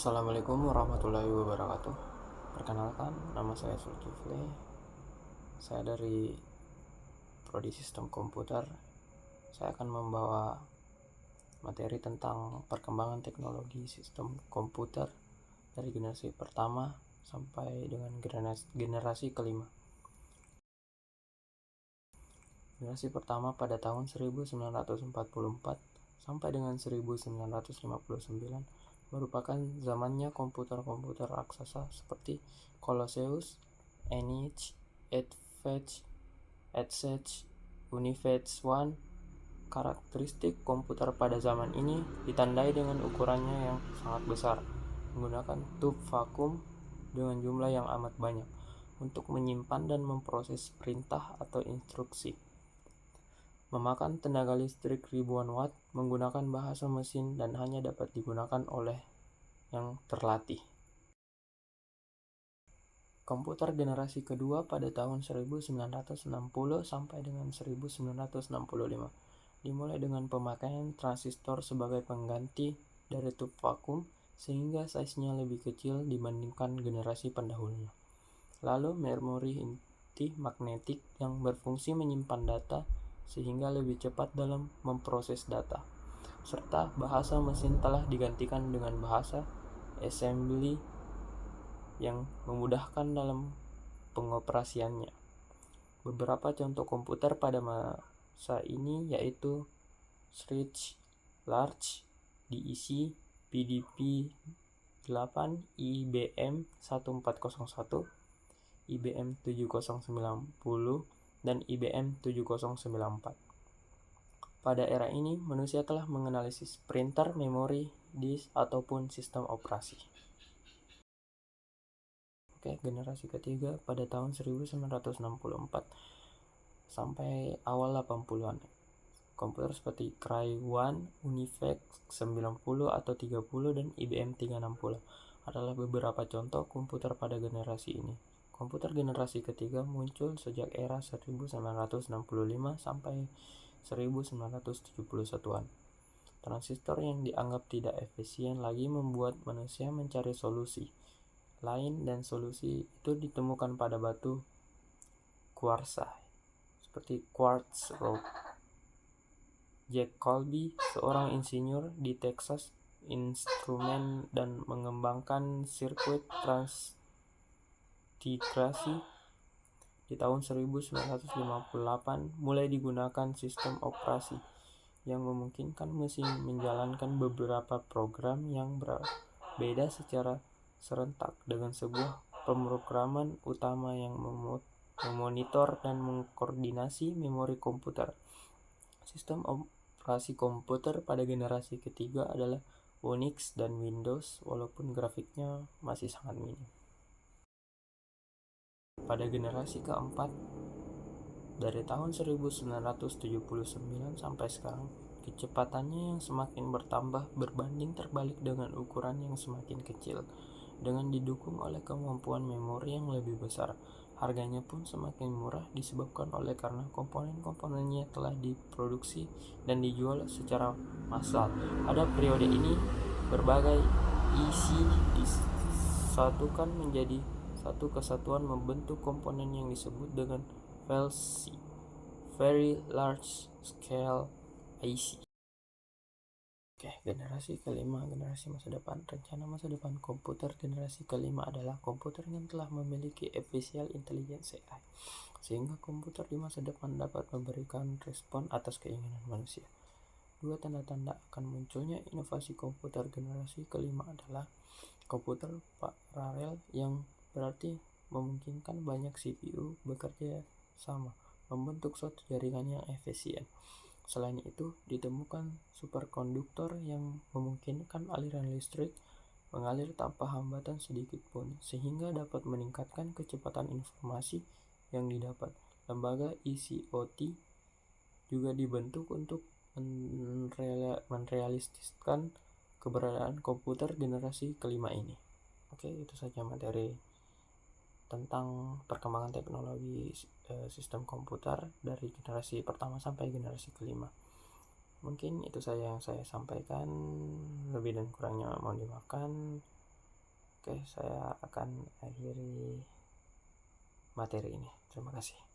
Assalamualaikum warahmatullahi wabarakatuh. Perkenalkan, nama saya Zulkifli. Saya dari Prodi Sistem Komputer. Saya akan membawa materi tentang perkembangan teknologi sistem komputer dari generasi pertama sampai dengan generasi kelima. Generasi pertama pada tahun 1944 sampai dengan 1959 merupakan zamannya komputer-komputer raksasa seperti Colosseus, ENIAC, EDFEC, UNIVAC 1. Karakteristik komputer pada zaman ini ditandai dengan ukurannya yang sangat besar, menggunakan tube vakum dengan jumlah yang amat banyak untuk menyimpan dan memproses perintah atau instruksi. Memakan tenaga listrik ribuan watt, menggunakan bahasa mesin dan hanya dapat digunakan oleh yang terlatih. Komputer generasi kedua pada tahun 1960 sampai dengan 1965 dimulai dengan pemakaian transistor sebagai pengganti dari tube vakum sehingga size-nya lebih kecil dibandingkan generasi pendahulunya. Lalu memori inti magnetik yang berfungsi menyimpan data sehingga lebih cepat dalam memproses data, serta bahasa mesin telah digantikan dengan bahasa assembly yang memudahkan dalam pengoperasiannya. Beberapa contoh komputer pada masa ini yaitu Cirrus Large, DEC, PDP-8, IBM 1401, IBM 7090, dan IBM 7094. Pada era ini, manusia telah menganalisis printer, memori, disk, ataupun sistem operasi. Generasi ketiga pada tahun 1964 sampai awal 80-an. Komputer seperti Cray 1, UNIVAC 90 atau 30, dan IBM 360 adalah beberapa contoh komputer pada generasi ini. Komputer generasi ketiga muncul sejak era 1965 sampai 1971-an. Transistor yang dianggap tidak efisien lagi membuat manusia mencari solusi lain, dan solusi itu ditemukan pada batu kuarsa seperti quartz rock. Jack Colby, seorang insinyur di Texas Instruments, dan mengembangkan sirkuit transintegrasi di tahun 1958 mulai digunakan sistem operasi yang memungkinkan mesin menjalankan beberapa program yang berbeda secara serentak dengan sebuah pemrograman utama yang memonitor dan mengkoordinasi memori komputer. Sistem operasi komputer pada generasi ketiga adalah Unix dan Windows, walaupun grafiknya masih sangat minim. Pada generasi keempat, dari tahun 1979 sampai sekarang, kecepatannya yang semakin bertambah berbanding terbalik dengan ukuran yang semakin kecil. Dengan didukung oleh kemampuan memori yang lebih besar, harganya pun semakin murah disebabkan oleh karena komponen-komponennya telah diproduksi dan dijual secara massal. Pada periode ini, berbagai isi disatukan menjadi satu kesatuan membentuk komponen yang disebut dengan VLC, Very Large Scale IC. Generasi kelima, generasi masa depan. Rencana masa depan komputer generasi kelima adalah komputer yang telah memiliki artificial intelligence AI, sehingga komputer di masa depan dapat memberikan respon atas keinginan manusia. Dua tanda-tanda akan munculnya inovasi komputer generasi kelima adalah komputer paralel, yang berarti memungkinkan banyak CPU bekerja sama membentuk suatu jaringan yang efisien. Selain itu, ditemukan superkonduktor yang memungkinkan aliran listrik mengalir tanpa hambatan sedikit pun, sehingga dapat meningkatkan kecepatan informasi yang didapat. Lembaga ICOT juga dibentuk untuk merealistiskan keberadaan komputer generasi kelima ini. Itu saja materi tentang perkembangan teknologi sistem komputer dari generasi pertama sampai generasi kelima. Mungkin itu saja yang saya sampaikan, lebih dan kurangnya mohon dimaafkan. Oke, saya akan akhiri materi ini. Terima kasih.